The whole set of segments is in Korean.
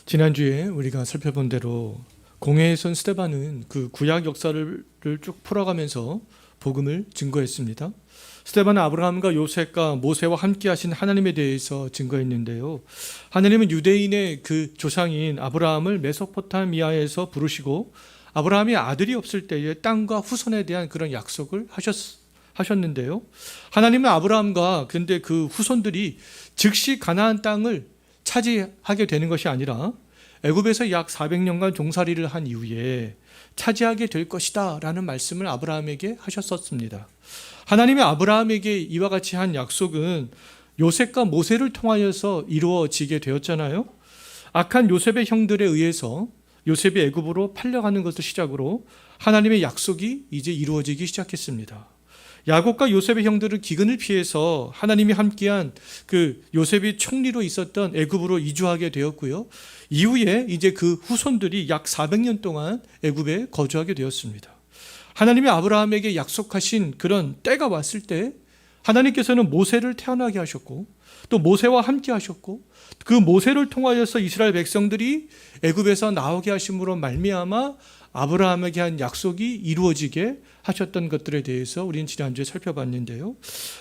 지난주에 우리가 살펴본 대로 공회에 선 스데반은 그 구약 역사를 쭉 풀어가면서 복음을 증거했습니다. 스데반은 아브라함과 요셉과 모세와 함께 하신 하나님에 대해서 증거했는데요. 하나님은 유대인의 그 조상인 아브라함을 메소포타미아에서 부르시고 아브라함이 아들이 없을 때에 땅과 후손에 대한 그런 약속을 하셨는데요. 하나님은 아브라함과 근데 그 후손들이 즉시 가나안 땅을 차지하게 되는 것이 아니라 애굽에서 약 400년간 종살이를 한 이후에 차지하게 될 것이다 라는 말씀을 아브라함에게 하셨었습니다. 하나님이 아브라함에게 이와 같이 한 약속은 요셉과 모세를 통하여서 이루어지게 되었잖아요. 악한 요셉의 형들에 의해서 요셉이 애굽으로 팔려가는 것을 시작으로 하나님의 약속이 이제 이루어지기 시작했습니다. 야곱과 요셉의 형들은 기근을 피해서 하나님이 함께한 그 요셉이 총리로 있었던 애굽으로 이주하게 되었고요. 이후에 이제 그 후손들이 약 400년 동안 애굽에 거주하게 되었습니다. 하나님이 아브라함에게 약속하신 그런 때가 왔을 때 하나님께서는 모세를 태어나게 하셨고 또 모세와 함께 하셨고 그 모세를 통하여서 이스라엘 백성들이 애굽에서 나오게 하심으로 말미암아 아브라함에게 한 약속이 이루어지게 하셨던 것들에 대해서 우리는 지난주에 살펴봤는데요.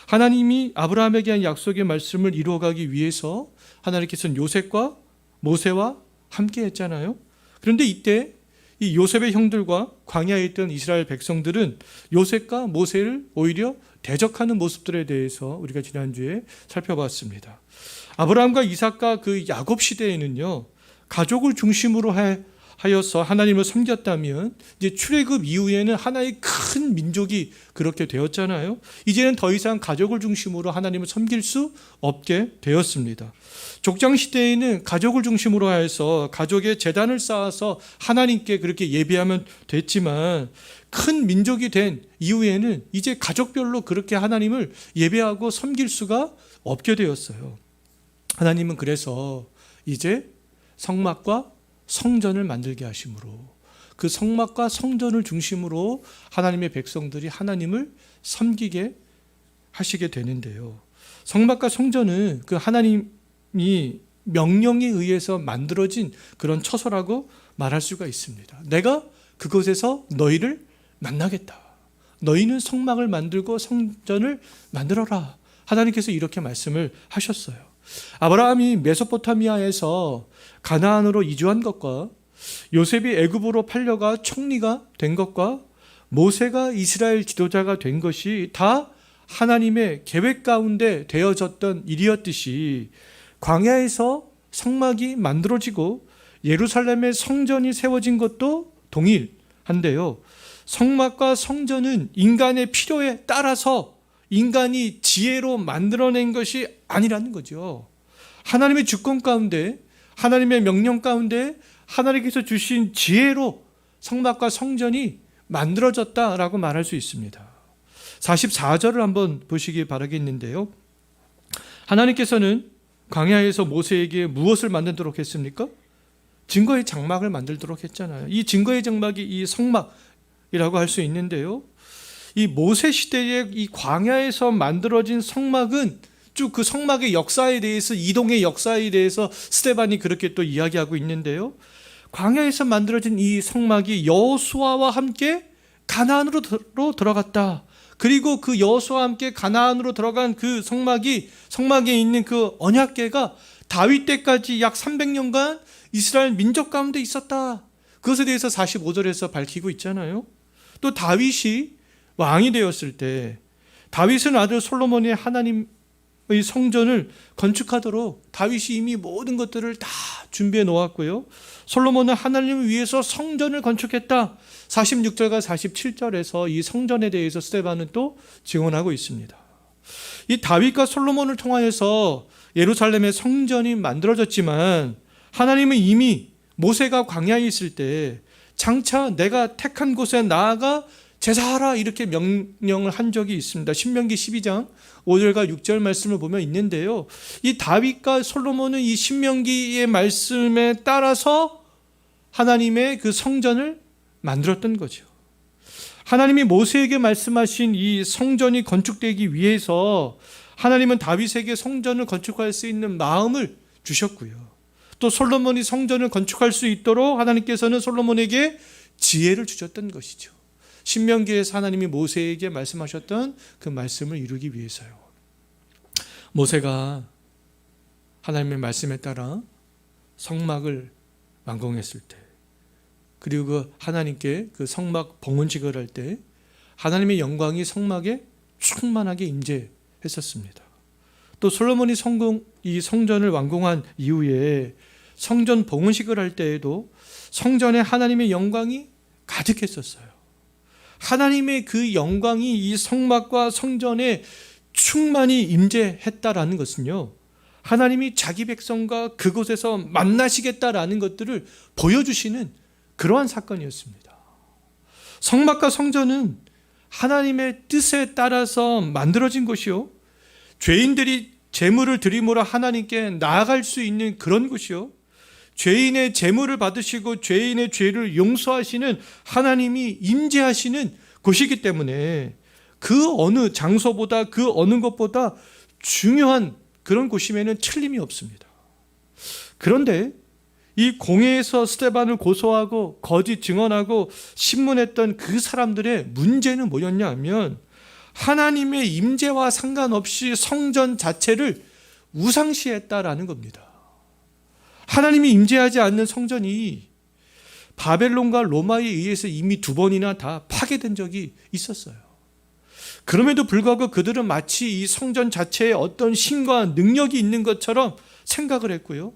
하나님이 아브라함에게 한 약속의 말씀을 이루어가기 위해서 하나님께서는 요셉과 모세와 함께 했잖아요. 그런데 이때 이 요셉의 형들과 광야에 있던 이스라엘 백성들은 요셉과 모세를 오히려 대적하는 모습들에 대해서 우리가 지난주에 살펴봤습니다. 아브라함과 이삭과 그 야곱 시대에는요, 가족을 중심으로 하여서 하나님을 섬겼다면 이제 출애굽 이후에는 하나의 큰 민족이 그렇게 되었잖아요. 이제는 더 이상 가족을 중심으로 하나님을 섬길 수 없게 되었습니다. 족장 시대에는 가족을 중심으로 해서 가족의 제단을 쌓아서 하나님께 그렇게 예배하면 됐지만 큰 민족이 된 이후에는 이제 가족별로 그렇게 하나님을 예배하고 섬길 수가 없게 되었어요. 하나님은 그래서 이제 성막과 성전을 만들게 하심으로 그 성막과 성전을 중심으로 하나님의 백성들이 하나님을 섬기게 하시게 되는데요. 성막과 성전은 그 하나님이 명령에 의해서 만들어진 그런 처소라고 말할 수가 있습니다. 내가 그곳에서 너희를 만나겠다. 너희는 성막을 만들고 성전을 만들어라. 하나님께서 이렇게 말씀을 하셨어요. 아브라함이 메소포타미아에서 가나안으로 이주한 것과 요셉이 애굽으로 팔려가 총리가 된 것과 모세가 이스라엘 지도자가 된 것이 다 하나님의 계획 가운데 되어졌던 일이었듯이 광야에서 성막이 만들어지고 예루살렘의 성전이 세워진 것도 동일한데요. 성막과 성전은 인간의 필요에 따라서 인간이 지혜로 만들어낸 것이 아니라는 거죠. 하나님의 주권 가운데 하나님의 명령 가운데 하나님께서 주신 지혜로 성막과 성전이 만들어졌다라고 말할 수 있습니다. 44절을 한번 보시기 바라겠는데요. 하나님께서는 광야에서 모세에게 무엇을 만들도록 했습니까? 증거의 장막을 만들도록 했잖아요. 이 증거의 장막이 이 성막이라고 할 수 있는데요. 이 모세 시대의 이 광야에서 만들어진 성막은 쭉 그 성막의 역사에 대해서 이동의 역사에 대해서 스데반이 그렇게 또 이야기하고 있는데요. 광야에서 만들어진 이 성막이 여호수아와 함께 가나안으로 들어갔다. 그리고 그 여호수아와 함께 가나안으로 들어간 그 성막에 있는 그 언약궤가 다윗 때까지 약 300년간 이스라엘 민족 가운데 있었다. 그것에 대해서 45절에서 밝히고 있잖아요. 또 다윗이 왕이 되었을 때 다윗은 아들 솔로몬이 하나님의 성전을 건축하도록 다윗이 이미 모든 것들을 다 준비해 놓았고요. 솔로몬은 하나님을 위해서 성전을 건축했다. 46절과 47절에서 이 성전에 대해서 스데반은 또 증언하고 있습니다. 이 다윗과 솔로몬을 통하여서 예루살렘의 성전이 만들어졌지만 하나님은 이미 모세가 광야에 있을 때 장차 내가 택한 곳에 나아가 제사하라 이렇게 명령을 한 적이 있습니다. 신명기 12장 5절과 6절 말씀을 보면 있는데요. 이 다윗과 솔로몬은 이 신명기의 말씀에 따라서 하나님의 그 성전을 만들었던 거죠. 하나님이 모세에게 말씀하신 이 성전이 건축되기 위해서 하나님은 다윗에게 성전을 건축할 수 있는 마음을 주셨고요. 또 솔로몬이 성전을 건축할 수 있도록 하나님께서는 솔로몬에게 지혜를 주셨던 것이죠. 신명기에서 하나님이 모세에게 말씀하셨던 그 말씀을 이루기 위해서요. 모세가 하나님의 말씀에 따라 성막을 완공했을 때, 그리고 그 하나님께 그 성막 봉헌식을 할 때 하나님의 영광이 성막에 충만하게 임재했었습니다. 또 솔로몬이 이 성전을 완공한 이후에 성전 봉헌식을 할 때에도 성전에 하나님의 영광이 가득했었어요. 하나님의 그 영광이 이 성막과 성전에 충만히 임재했다라는 것은요, 하나님이 자기 백성과 그곳에서 만나시겠다라는 것들을 보여주시는 그러한 사건이었습니다. 성막과 성전은 하나님의 뜻에 따라서 만들어진 곳이요, 죄인들이 제물을 드림으로 하나님께 나아갈 수 있는 그런 곳이요, 죄인의 제물을 받으시고 죄인의 죄를 용서하시는 하나님이 임재하시는 곳이기 때문에 그 어느 장소보다, 그 어느 것보다 중요한 그런 곳임에는 틀림이 없습니다. 그런데 이 공회에서 스데반을 고소하고 거짓 증언하고 신문했던 그 사람들의 문제는 뭐였냐 하면, 하나님의 임재와 상관없이 성전 자체를 우상시했다라는 겁니다. 하나님이 임재하지 않는 성전이 바벨론과 로마에 의해서 이미 2번이나 다 파괴된 적이 있었어요. 그럼에도 불구하고 그들은 마치 이 성전 자체에 어떤 신과 능력이 있는 것처럼 생각을 했고요,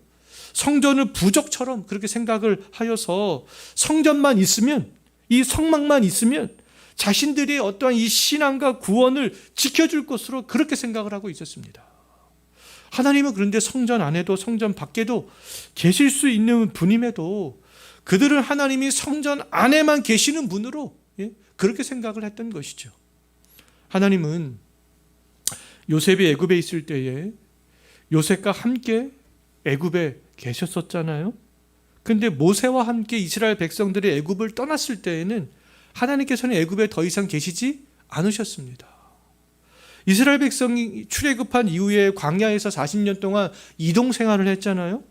성전을 부적처럼 그렇게 생각을 하여서 성전만 있으면, 이 성막만 있으면 자신들이 어떠한 이 신앙과 구원을 지켜줄 것으로 그렇게 생각을 하고 있었습니다. 하나님은 그런데 성전 안에도 성전 밖에도 계실 수 있는 분임에도 그들은 하나님이 성전 안에만 계시는 분으로 그렇게 생각을 했던 것이죠. 하나님은 요셉이 애굽에 있을 때에 요셉과 함께 애굽에 계셨었잖아요. 그런데 모세와 함께 이스라엘 백성들이 애굽을 떠났을 때에는 하나님께서는 애굽에 더 이상 계시지 않으셨습니다. 이스라엘 백성이 출애굽한 이후에 광야에서 40년 동안 이동 생활을 했잖아요.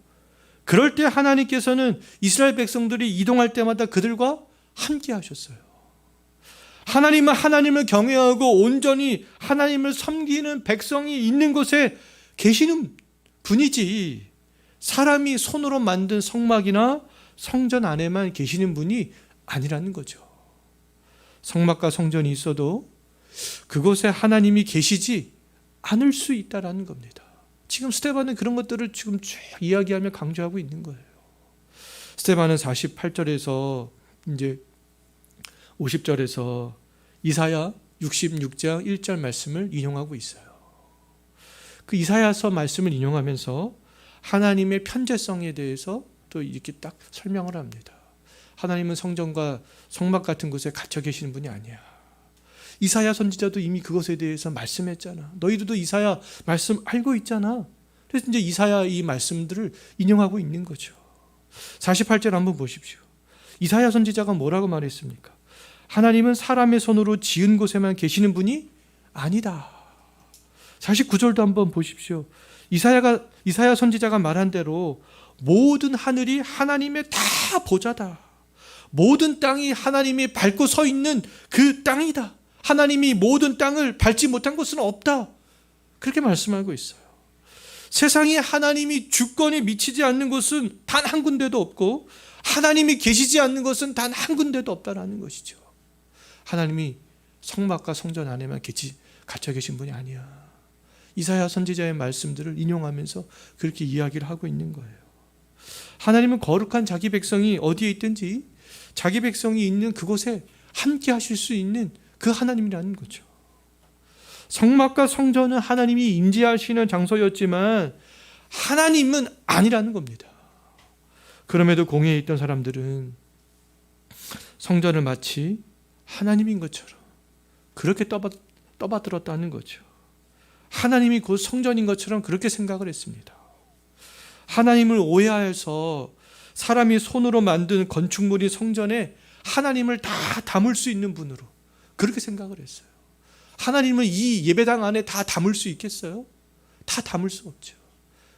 그럴 때 하나님께서는 이스라엘 백성들이 이동할 때마다 그들과 함께 하셨어요. 하나님은 하나님을 경외하고 온전히 하나님을 섬기는 백성이 있는 곳에 계시는 분이지, 사람이 손으로 만든 성막이나 성전 안에만 계시는 분이 아니라는 거죠. 성막과 성전이 있어도 그곳에 하나님이 계시지 않을 수 있다라는 겁니다. 지금 스데반은 그런 것들을 지금 쭉 이야기하며 강조하고 있는 거예요. 스데반은 48절에서 이제 50절에서 이사야 66장 1절 말씀을 인용하고 있어요. 그 이사야서 말씀을 인용하면서 하나님의 편재성에 대해서 또 이렇게 딱 설명을 합니다. 하나님은 성전과 성막 같은 곳에 갇혀 계시는 분이 아니야. 이사야 선지자도 이미 그것에 대해서 말씀했잖아. 너희들도 이사야 말씀 알고 있잖아. 그래서 이제 이사야 이 말씀들을 인용하고 있는 거죠. 48절 한번 보십시오. 이사야 선지자가 뭐라고 말했습니까? 하나님은 사람의 손으로 지은 곳에만 계시는 분이 아니다. 49절도 한번 보십시오. 이사야 선지자가 말한 대로 모든 하늘이 하나님의 다 보좌다. 모든 땅이 하나님이 밟고 서 있는 그 땅이다. 하나님이 모든 땅을 밟지 못한 곳은 없다. 그렇게 말씀하고 있어요. 세상에 하나님이 주권이 미치지 않는 곳은 단 한 군데도 없고 하나님이 계시지 않는 곳은 단 한 군데도 없다라는 것이죠. 하나님이 성막과 성전 안에만 갇혀 계신 분이 아니야. 이사야 선지자의 말씀들을 인용하면서 그렇게 이야기를 하고 있는 거예요. 하나님은 거룩한 자기 백성이 어디에 있든지 자기 백성이 있는 그곳에 함께 하실 수 있는 그 하나님이라는 거죠. 성막과 성전은 하나님이 임재하시는 장소였지만 하나님은 아니라는 겁니다. 그럼에도 공회에 있던 사람들은 성전을 마치 하나님인 것처럼 그렇게 떠받들었다는 거죠. 하나님이 곧 성전인 것처럼 그렇게 생각을 했습니다. 하나님을 오해하여서 사람이 손으로 만든 건축물인 성전에 하나님을 다 담을 수 있는 분으로 그렇게 생각을 했어요. 하나님은 이 예배당 안에 다 담을 수 있겠어요? 다 담을 수 없죠.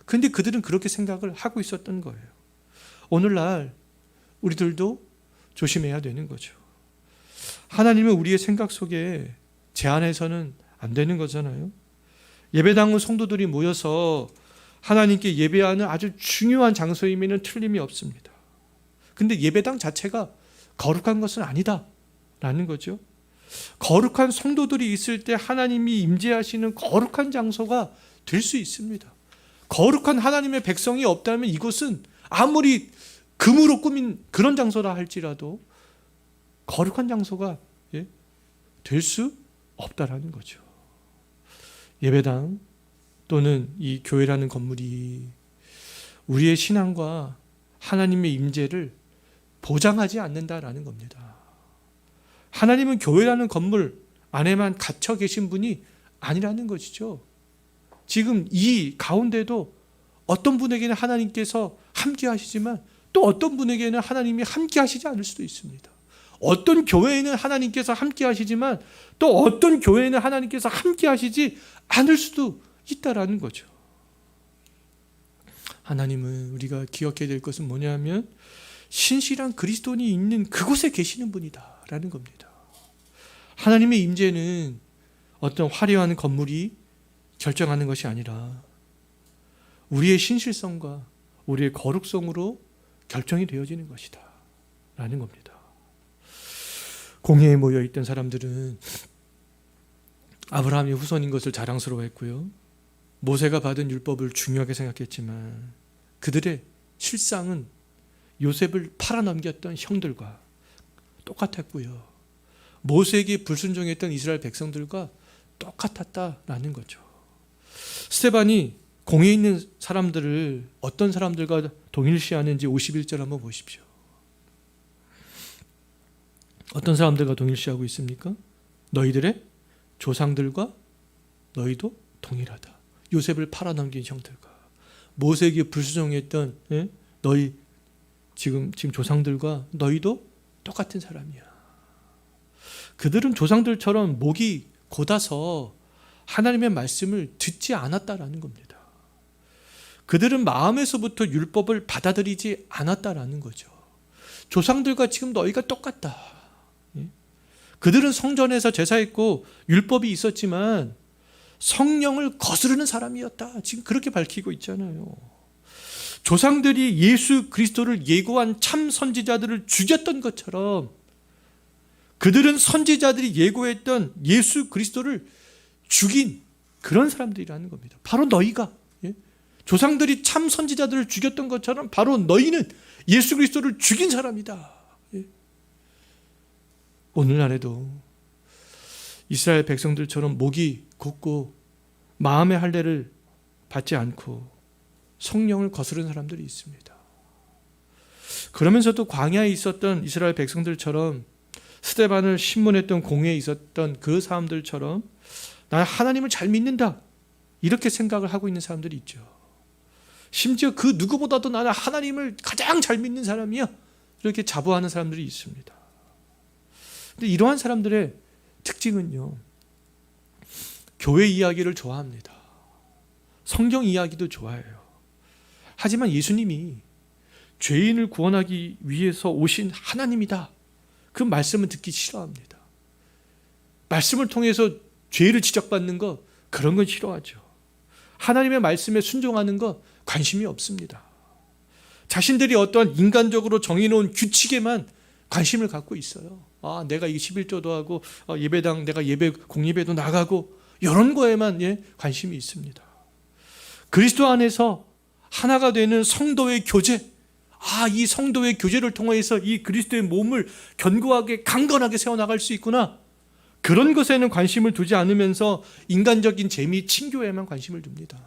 근데 그들은 그렇게 생각을 하고 있었던 거예요. 오늘날 우리들도 조심해야 되는 거죠. 하나님은 우리의 생각 속에 제한해서는 안 되는 거잖아요. 예배당은 성도들이 모여서 하나님께 예배하는 아주 중요한 장소임에는 틀림이 없습니다. 근데 예배당 자체가 거룩한 것은 아니다 라는 거죠. 거룩한 성도들이 있을 때 하나님이 임재하시는 거룩한 장소가 될 수 있습니다. 거룩한 하나님의 백성이 없다면 이곳은 아무리 금으로 꾸민 그런 장소라 할지라도 거룩한 장소가 될 수 없다라는 거죠. 예배당 또는 이 교회라는 건물이 우리의 신앙과 하나님의 임재를 보장하지 않는다라는 겁니다. 하나님은 교회라는 건물 안에만 갇혀 계신 분이 아니라는 것이죠. 지금 이 가운데도 어떤 분에게는 하나님께서 함께 하시지만 또 어떤 분에게는 하나님이 함께 하시지 않을 수도 있습니다. 어떤 교회에는 하나님께서 함께 하시지만 또 어떤 교회에는 하나님께서 함께 하시지 않을 수도 있다라는 거죠. 하나님은 우리가 기억해야 될 것은 뭐냐면 신실한 그리스도인이 있는 그곳에 계시는 분이다라는 겁니다. 하나님의 임재는 어떤 화려한 건물이 결정하는 것이 아니라 우리의 신실성과 우리의 거룩성으로 결정이 되어지는 것이다 라는 겁니다. 공회에 모여있던 사람들은 아브라함의 후손인 것을 자랑스러워했고요. 모세가 받은 율법을 중요하게 생각했지만 그들의 실상은 요셉을 팔아넘겼던 형들과 똑같았고요. 모세에게 불순종했던 이스라엘 백성들과 똑같았다라는 거죠. 스데반이 공회에 있는 사람들을 어떤 사람들과 동일시하는지 51절 한번 보십시오. 어떤 사람들과 동일시하고 있습니까? 너희들의 조상들과 너희도 동일하다. 요셉을 팔아넘긴 형들과 모세에게 불순종했던 너희 지금 조상들과 너희도 똑같은 사람이야. 그들은 조상들처럼 목이 곧아서 하나님의 말씀을 듣지 않았다라는 겁니다. 그들은 마음에서부터 율법을 받아들이지 않았다라는 거죠. 조상들과 지금 너희가 똑같다. 그들은 성전에서 제사했고 율법이 있었지만 성령을 거스르는 사람이었다. 지금 그렇게 밝히고 있잖아요. 조상들이 예수 그리스도를 예고한 참 선지자들을 죽였던 것처럼 그들은 선지자들이 예고했던 예수 그리스도를 죽인 그런 사람들이라는 겁니다. 바로 너희가 조상들이 참 선지자들을 죽였던 것처럼 바로 너희는 예수 그리스도를 죽인 사람이다. 오늘날에도 이스라엘 백성들처럼 목이 곧고 마음의 할례를 받지 않고 성령을 거스르는 사람들이 있습니다. 그러면서도 광야에 있었던 이스라엘 백성들처럼 스데반을 신문했던 공회에 있었던 그 사람들처럼 나는 하나님을 잘 믿는다 이렇게 생각을 하고 있는 사람들이 있죠. 심지어 그 누구보다도 나는 하나님을 가장 잘 믿는 사람이야 이렇게 자부하는 사람들이 있습니다. 근데 이러한 사람들의 특징은요, 교회 이야기를 좋아합니다. 성경 이야기도 좋아해요. 하지만 예수님이 죄인을 구원하기 위해서 오신 하나님이다, 그 말씀은 듣기 싫어합니다. 말씀을 통해서 죄를 지적받는 거, 그런 건 싫어하죠. 하나님의 말씀에 순종하는 거 관심이 없습니다. 자신들이 어떠한 인간적으로 정해놓은 규칙에만 관심을 갖고 있어요. 내가 이 11조도 하고 예배당 내가 예배 공예배도 나가고 이런 거에만 관심이 있습니다. 그리스도 안에서 하나가 되는 성도의 교제, 이 성도의 교제를 통해서 이 그리스도의 몸을 견고하게 강건하게 세워나갈 수 있구나, 그런 것에는 관심을 두지 않으면서 인간적인 재미, 친교에만 관심을 둡니다.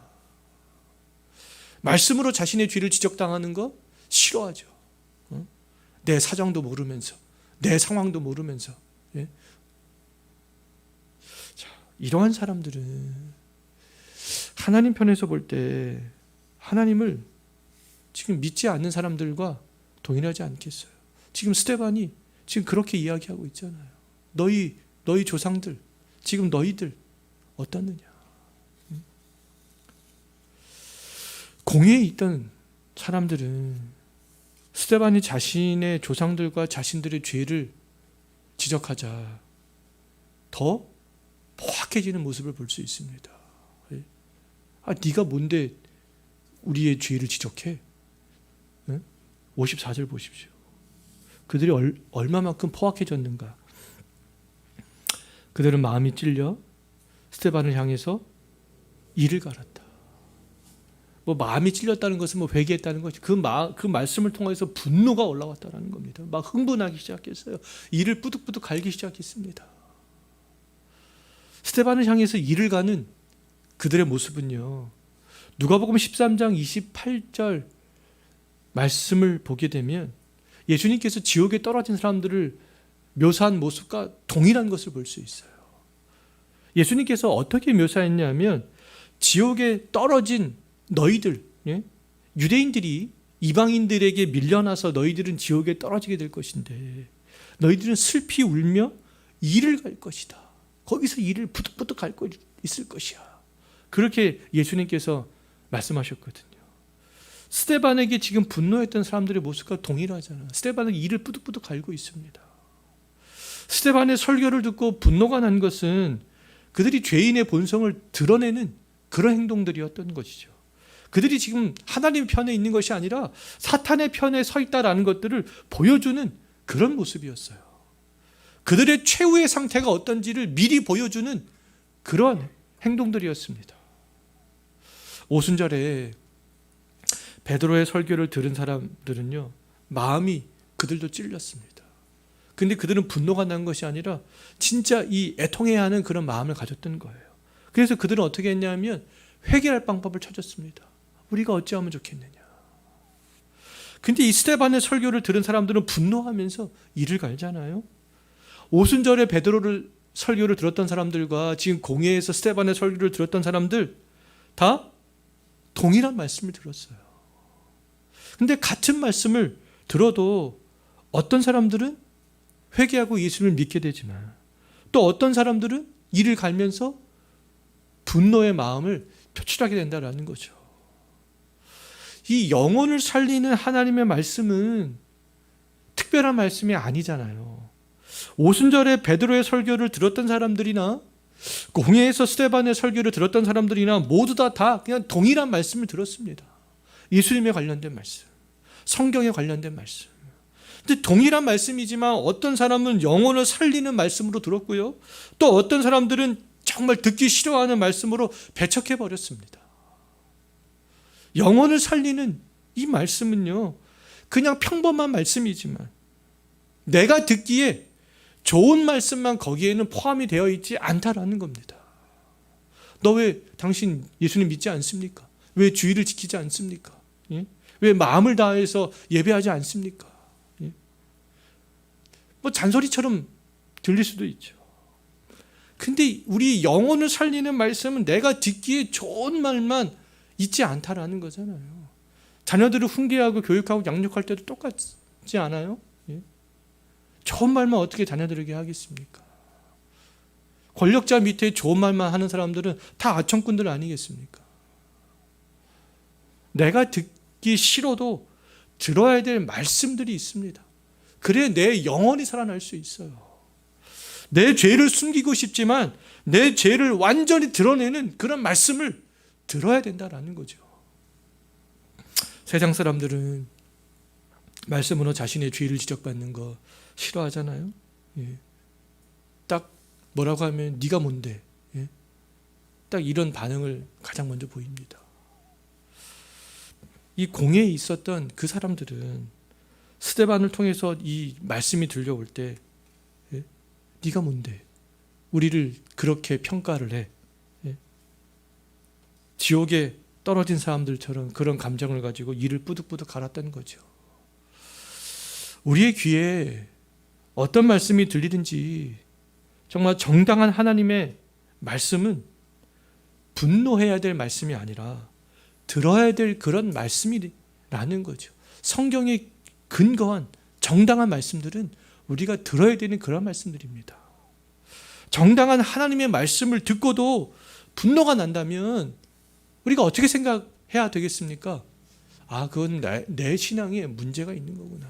말씀으로 자신의 죄를 지적당하는 거 싫어하죠. 내 사정도 모르면서, 내 상황도 모르면서. 자, 이러한 사람들은 하나님 편에서 볼 때 하나님을 지금 믿지 않는 사람들과 동일하지 않겠어요. 지금 스데반이 지금 그렇게 이야기하고 있잖아요. 너희 조상들, 지금 너희들 어떻느냐. 공회에 있던 사람들은 스데반이 자신의 조상들과 자신들의 죄를 지적하자 더 포악해지는 모습을 볼 수 있습니다. 네가 뭔데 우리의 죄를 지적해? 54절 보십시오. 그들이 얼마만큼 포악해졌는가. 그들은 마음이 찔려 스데반을 향해서 이를 갈았다. 마음이 찔렸다는 것은 회개했다는 것이 그 말씀을 통해서 분노가 올라왔다는 겁니다. 막 흥분하기 시작했어요. 이를 뿌득뿌득 갈기 시작했습니다. 스데반을 향해서 이를 가는 그들의 모습은요, 누가복음 13장 28절 말씀을 보게 되면 예수님께서 지옥에 떨어진 사람들을 묘사한 모습과 동일한 것을 볼 수 있어요. 예수님께서 어떻게 묘사했냐면, 지옥에 떨어진 너희들, 유대인들이 이방인들에게 밀려나서 너희들은 지옥에 떨어지게 될 것인데 너희들은 슬피 울며 이를 갈 것이다. 거기서 이를 부득부득 갈 거 있을 것이야. 그렇게 예수님께서 말씀하셨거든요. 스데반에게 지금 분노했던 사람들의 모습과 동일하잖아. 스데반은 이를 뿌득뿌득 갈고 있습니다. 스데반의 설교를 듣고 분노가 난 것은 그들이 죄인의 본성을 드러내는 그런 행동들이었던 것이죠. 그들이 지금 하나님 편에 있는 것이 아니라 사탄의 편에 서 있다라는 것들을 보여주는 그런 모습이었어요. 그들의 최후의 상태가 어떤지를 미리 보여주는 그런 행동들이었습니다. 오순절에 베드로의 설교를 들은 사람들은요, 마음이 그들도 찔렸습니다. 근데 그들은 분노가 난 것이 아니라 진짜 이 애통해야 하는 그런 마음을 가졌던 거예요. 그래서 그들은 어떻게 했냐면 회개할 방법을 찾았습니다. 우리가 어찌하면 좋겠느냐. 근데 이 스데반의 설교를 들은 사람들은 분노하면서 이를 갈잖아요. 오순절에 베드로를 설교를 들었던 사람들과 지금 공회에서 스데반의 설교를 들었던 사람들 다 동일한 말씀을 들었어요. 근데 같은 말씀을 들어도 어떤 사람들은 회개하고 예수를 믿게 되지만 또 어떤 사람들은 이를 갈면서 분노의 마음을 표출하게 된다는 거죠. 이 영혼을 살리는 하나님의 말씀은 특별한 말씀이 아니잖아요. 오순절에 베드로의 설교를 들었던 사람들이나 공회에서 스데반의 설교를 들었던 사람들이나 모두 다 그냥 동일한 말씀을 들었습니다. 예수님에 관련된 말씀, 성경에 관련된 말씀. 근데 동일한 말씀이지만 어떤 사람은 영혼을 살리는 말씀으로 들었고요, 또 어떤 사람들은 정말 듣기 싫어하는 말씀으로 배척해 버렸습니다. 영혼을 살리는 이 말씀은요, 그냥 평범한 말씀이지만 내가 듣기에 좋은 말씀만 거기에는 포함이 되어 있지 않다라는 겁니다. 너 왜 당신 예수님 믿지 않습니까? 왜 주의를 지키지 않습니까? 예? 왜 마음을 다해서 예배하지 않습니까? 예? 잔소리처럼 들릴 수도 있죠. 근데 우리 영혼을 살리는 말씀은 내가 듣기에 좋은 말만 있지 않다라는 거잖아요. 자녀들을 훈계하고 교육하고 양육할 때도 똑같지 않아요? 예? 좋은 말만 어떻게 자녀들에게 하겠습니까? 권력자 밑에 좋은 말만 하는 사람들은 다 아청꾼들 아니겠습니까? 내가 듣기 싫어도 들어야 될 말씀들이 있습니다. 그래야 내 영혼이 살아날 수 있어요. 내 죄를 숨기고 싶지만 내 죄를 완전히 드러내는 그런 말씀을 들어야 된다라는 거죠. 세상 사람들은 말씀으로 자신의 죄를 지적받는 거 싫어하잖아요. 예. 딱 뭐라고 하면 네가 뭔데? 예. 딱 이런 반응을 가장 먼저 보입니다. 이 공회에 있었던 그 사람들은 스데반을 통해서 이 말씀이 들려올 때 네가 뭔데? 우리를 그렇게 평가를 해. 지옥에 떨어진 사람들처럼 그런 감정을 가지고 이를 뿌득뿌득 갈았다는 거죠. 우리의 귀에 어떤 말씀이 들리든지 정말 정당한 하나님의 말씀은 분노해야 될 말씀이 아니라 들어야 될 그런 말씀이라는 거죠. 성경에 근거한 정당한 말씀들은 우리가 들어야 되는 그런 말씀들입니다. 정당한 하나님의 말씀을 듣고도 분노가 난다면 우리가 어떻게 생각해야 해야 되겠습니까? 그건 내 신앙에 문제가 있는 거구나.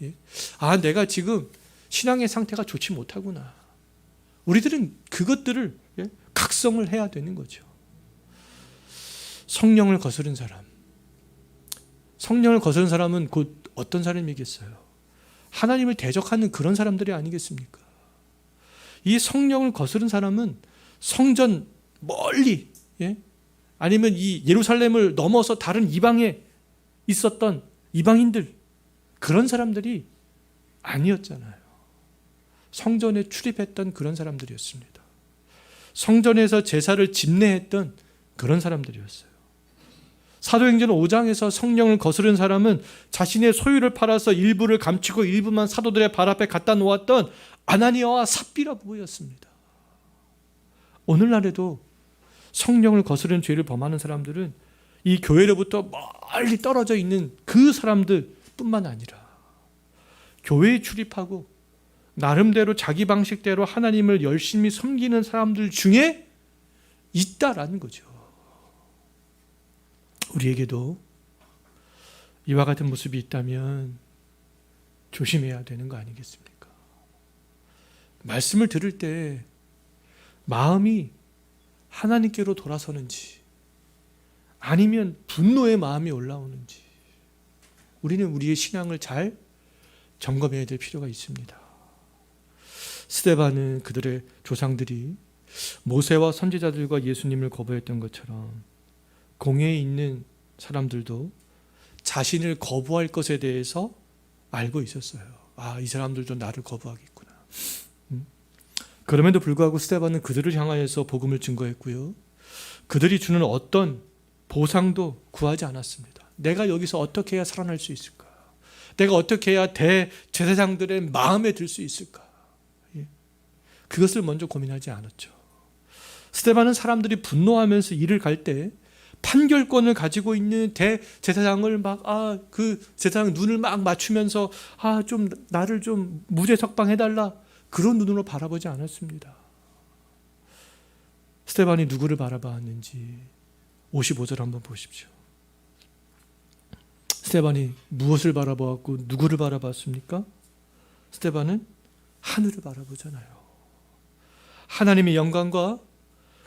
예? 내가 지금 신앙의 상태가 좋지 못하구나. 우리들은 그것들을 각성을 해야 되는 거죠. 성령을 거스른 사람. 성령을 거스른 사람은 곧 어떤 사람이겠어요? 하나님을 대적하는 그런 사람들이 아니겠습니까? 이 성령을 거스른 사람은 성전 멀리, 아니면 이 예루살렘을 넘어서 다른 이방에 있었던 이방인들, 그런 사람들이 아니었잖아요. 성전에 출입했던 그런 사람들이었습니다. 성전에서 제사를 집례했던 그런 사람들이었어요. 사도행전 5장에서 성령을 거스른 사람은 자신의 소유를 팔아서 일부를 감추고 일부만 사도들의 발 앞에 갖다 놓았던 아나니아와 삽비라 부부였습니다. 오늘날에도 성령을 거스르는 죄를 범하는 사람들은 이 교회로부터 멀리 떨어져 있는 그 사람들 뿐만 아니라 교회에 출입하고 나름대로 자기 방식대로 하나님을 열심히 섬기는 사람들 중에 있다라는 거죠. 우리에게도 이와 같은 모습이 있다면 조심해야 되는 거 아니겠습니까? 말씀을 들을 때 마음이 하나님께로 돌아서는지 아니면 분노의 마음이 올라오는지 우리는 우리의 신앙을 잘 점검해야 될 필요가 있습니다. 스데반은 그들의 조상들이 모세와 선지자들과 예수님을 거부했던 것처럼 공회에 있는 사람들도 자신을 거부할 것에 대해서 알고 있었어요. 이 사람들도 나를 거부하겠구나. 그럼에도 불구하고 스데반은 그들을 향하여서 복음을 증거했고요. 그들이 주는 어떤 보상도 구하지 않았습니다. 내가 여기서 어떻게 해야 살아날 수 있을까? 내가 어떻게 해야 대제사장들의 마음에 들 수 있을까? 그것을 먼저 고민하지 않았죠. 스데반은 사람들이 분노하면서 일을 갈 때 판결권을 가지고 있는 대제사장을 그 제사장 눈을 막 맞추면서 좀 나를 좀 무죄 석방해달라, 그런 눈으로 바라보지 않았습니다. 스데반이 누구를 바라봤는지 55절 한번 보십시오. 스데반이 무엇을 바라보았고 누구를 바라봤습니까? 스데반은 하늘을 바라보잖아요. 하나님의 영광과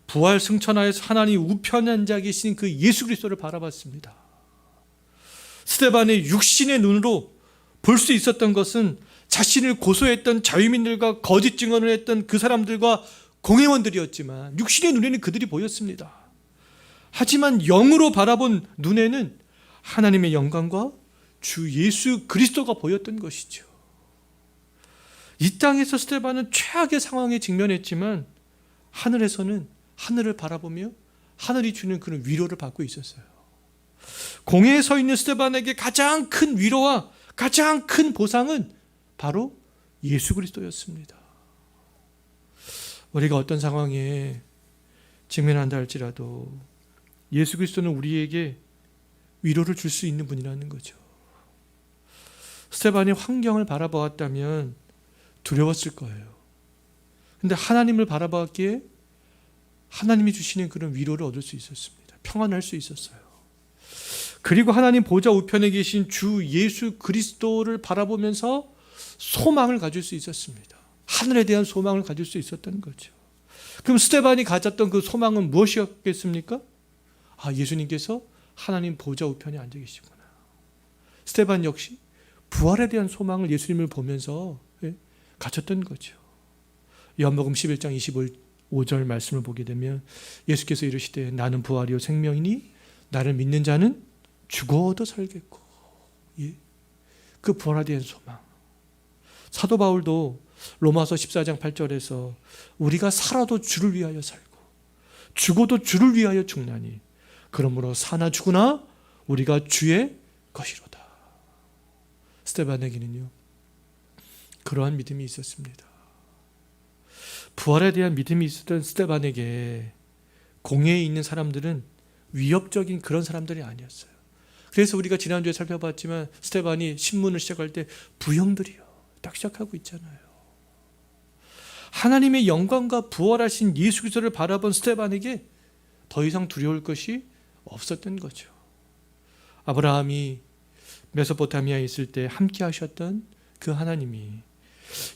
부활 승천하여서 하나님 우편한 자 계신 그 예수 그리스도를 바라봤습니다. 스데반의 육신의 눈으로 볼 수 있었던 것은 자신을 고소했던 자유민들과 거짓 증언을 했던 그 사람들과 공회원들이었지만 육신의 눈에는 그들이 보였습니다. 하지만 영으로 바라본 눈에는 하나님의 영광과 주 예수 그리스도가 보였던 것이죠. 이 땅에서 스데반은 최악의 상황에 직면했지만 하늘에서는 하늘을 바라보며 하늘이 주는 그런 위로를 받고 있었어요. 공회에 서 있는 스데반에게 가장 큰 위로와 가장 큰 보상은 바로 예수 그리스도였습니다. 우리가 어떤 상황에 직면한다 할지라도 예수 그리스도는 우리에게 위로를 줄 수 있는 분이라는 거죠. 스데반이 환경을 바라보았다면 두려웠을 거예요. 그런데 하나님을 바라봤기에 하나님이 주시는 그런 위로를 얻을 수 있었습니다. 평안할 수 있었어요. 그리고 하나님 보좌 우편에 계신 주 예수 그리스도를 바라보면서 소망을 가질 수 있었습니다. 하늘에 대한 소망을 가질 수 있었던 거죠. 그럼 스데반이 가졌던 그 소망은 무엇이었겠습니까? 예수님께서 하나님 보좌 우편에 앉아 계시구나. 스데반 역시 부활에 대한 소망을 예수님을 보면서 가졌던 거죠. 요한복음 11장 25절 말씀을 보게 되면 예수께서 이르시되 나는 부활이요 생명이니 나를 믿는 자는 죽어도 살겠고, 그 부활에 대한 소망. 사도 바울도 로마서 14장 8절에서 우리가 살아도 주를 위하여 살고 죽어도 주를 위하여 죽나니 그러므로 사나 죽으나 우리가 주의 것이로다. 스데반에게는요 그러한 믿음이 있었습니다. 부활에 대한 믿음이 있었던 스데반에게 공회에 있는 사람들은 위협적인 그런 사람들이 아니었어요. 그래서 우리가 지난주에 살펴봤지만 스데반이 신문을 시작할 때 부형들이요 딱 시작하고 있잖아요. 하나님의 영광과 부활하신 예수 그리스도를 바라본 스데반에게 더 이상 두려울 것이 없었던 거죠. 아브라함이 메소포타미아에 있을 때 함께 하셨던 그 하나님이,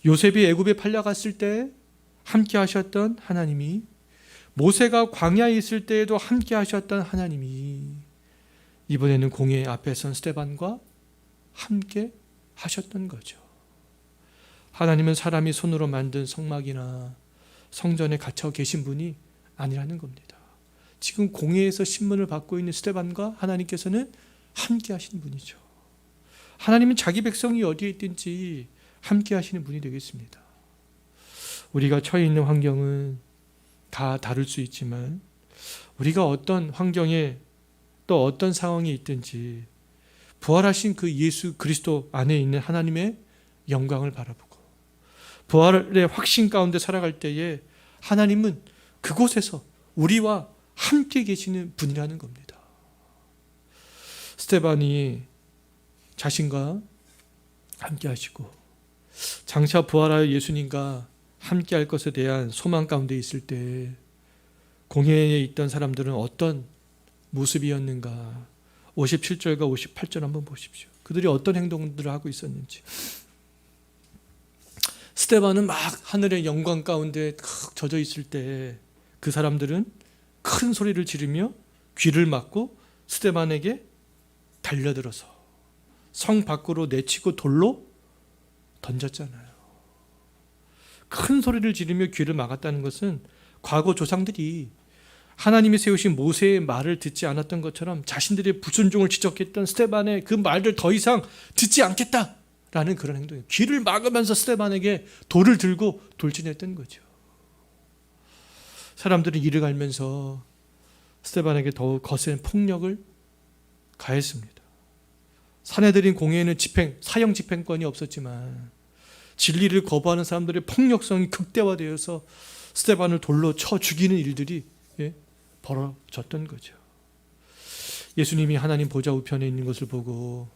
요셉이 애굽에 팔려갔을 때 함께 하셨던 하나님이, 모세가 광야에 있을 때에도 함께 하셨던 하나님이 이번에는 공회 앞에 선 스데반과 함께 하셨던 거죠. 하나님은 사람이 손으로 만든 성막이나 성전에 갇혀 계신 분이 아니라는 겁니다. 지금 공회에서 신문을 받고 있는 스데반과 하나님께서는 함께 하시는 분이죠. 하나님은 자기 백성이 어디에 있든지 함께 하시는 분이 되겠습니다. 우리가 처해 있는 환경은 다 다를 수 있지만 우리가 어떤 환경에 또 어떤 상황에 있든지 부활하신 그 예수 그리스도 안에 있는 하나님의 영광을 바라보고 부활의 확신 가운데 살아갈 때에 하나님은 그곳에서 우리와 함께 계시는 분이라는 겁니다. 스데반이 자신과 함께 하시고 장차 부활하여 예수님과 함께 할 것에 대한 소망 가운데 있을 때 공회에 있던 사람들은 어떤 모습이었는가? 57절과 58절 한번 보십시오. 그들이 어떤 행동들을 하고 있었는지. 스데반은 막 하늘의 영광 가운데 젖어 있을 때 그 사람들은 큰 소리를 지르며 귀를 막고 스데반에게 달려들어서 성 밖으로 내치고 돌로 던졌잖아요. 큰 소리를 지르며 귀를 막았다는 것은 과거 조상들이 하나님이 세우신 모세의 말을 듣지 않았던 것처럼 자신들의 불순종을 지적했던 스데반의 그 말을 더 이상 듣지 않겠다라는 그런 행동이에요. 귀를 막으면서 스데반에게 돌을 들고 돌진했던 거죠. 사람들은 이를 알면서 스데반에게 더욱 거센 폭력을 가했습니다. 사내들인 공회에는 사형 집행권이 없었지만 진리를 거부하는 사람들의 폭력성이 극대화되어서 스데반을 돌로 쳐 죽이는 일들이 벌어졌던 거죠. 예수님이 하나님 보좌 우편에 있는 것을 보고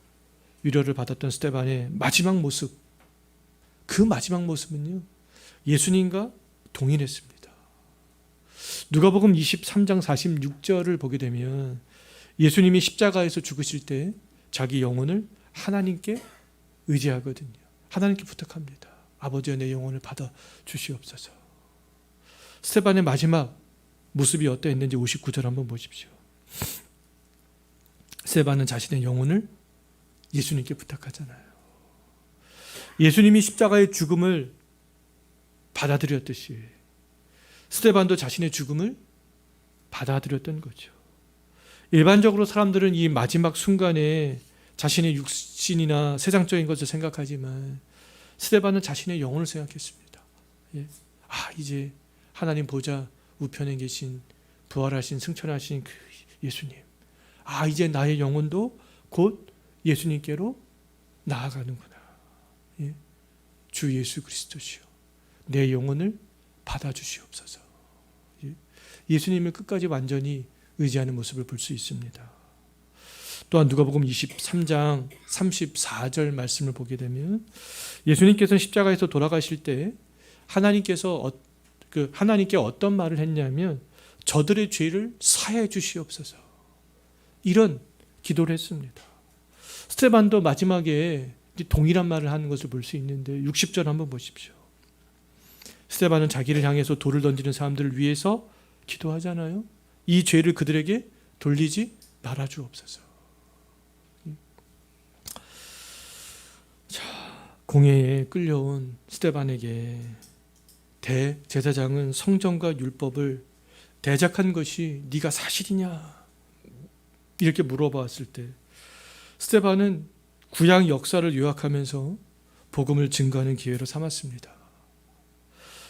위로를 받았던 스데반의 마지막 모습, 그 마지막 모습은요, 예수님과 동일했습니다. 누가복음 23장 46절을 보게 되면 예수님이 십자가에서 죽으실 때 자기 영혼을 하나님께 의지하거든요. 하나님께 부탁합니다. 아버지여, 내 영혼을 받아 주시옵소서. 스데반의 마지막 모습이 어떠했는지 59절 한번 보십시오. 스데반은 자신의 영혼을 예수님께 부탁하잖아요. 예수님이 십자가의 죽음을 받아들였듯이 스데반도 자신의 죽음을 받아들였던 거죠. 일반적으로 사람들은 이 마지막 순간에 자신의 육신이나 세상적인 것을 생각하지만 스데반은 자신의 영혼을 생각했습니다. 이제 하나님 보좌 우편에 계신 부활하신 승천하신 그 예수님, 이제 나의 영혼도 곧 예수님께로 나아가는구나. 주 예수 그리스도시요, 내 영혼을 받아주시옵소서. 예수님을 끝까지 완전히 의지하는 모습을 볼 수 있습니다. 또한 누가복음 23장 34절 말씀을 보게 되면 예수님께서는 십자가에서 돌아가실 때 하나님께 어떤 말을 했냐면 저들의 죄를 사해 주시옵소서, 이런 기도를 했습니다. 스데반도 마지막에 동일한 말을 하는 것을 볼 수 있는데 60절 한번 보십시오. 스데반은 자기를 향해서 돌을 던지는 사람들을 위해서 기도하잖아요. 이 죄를 그들에게 돌리지 말아 주옵소서. 공회에 끌려온 스데반에게 대제사장은 성전과 율법을 대적한 것이 네가 사실이냐 이렇게 물어봤을 때 스데반은 구약 역사를 요약하면서 복음을 증거하는 기회로 삼았습니다.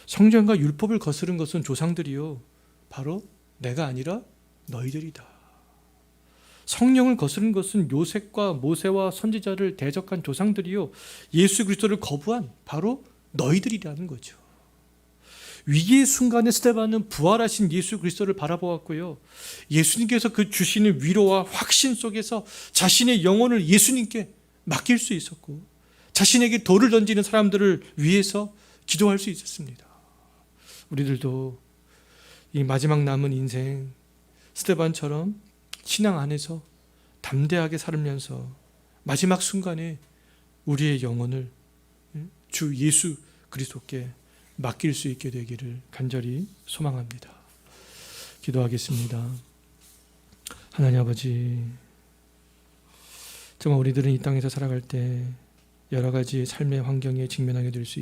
성전과 율법을 거스른 것은 조상들이요, 바로 내가 아니라 너희들이다. 성령을 거스른 것은 요셉과 모세와 선지자를 대적한 조상들이요, 예수 그리스도를 거부한 바로 너희들이라는 거죠. 위기의 순간에 스데반은 부활하신 예수 그리스도를 바라보았고요, 예수님께서 그 주시는 위로와 확신 속에서 자신의 영혼을 예수님께 맡길 수 있었고 자신에게 돌을 던지는 사람들을 위해서 기도할 수 있었습니다. 우리들도 이 마지막 남은 인생 스데반처럼 신앙 안에서 담대하게 살면서 마지막 순간에 우리의 영혼을 주 예수 그리스도께 맡길 수 있게 되기를 간절히 소망합니다. 기도하겠습니다. 하나님 아버지, 정말 우리들은 이 땅에서 살아갈 때 여러 가지 삶의 환경에 직면하게 될 수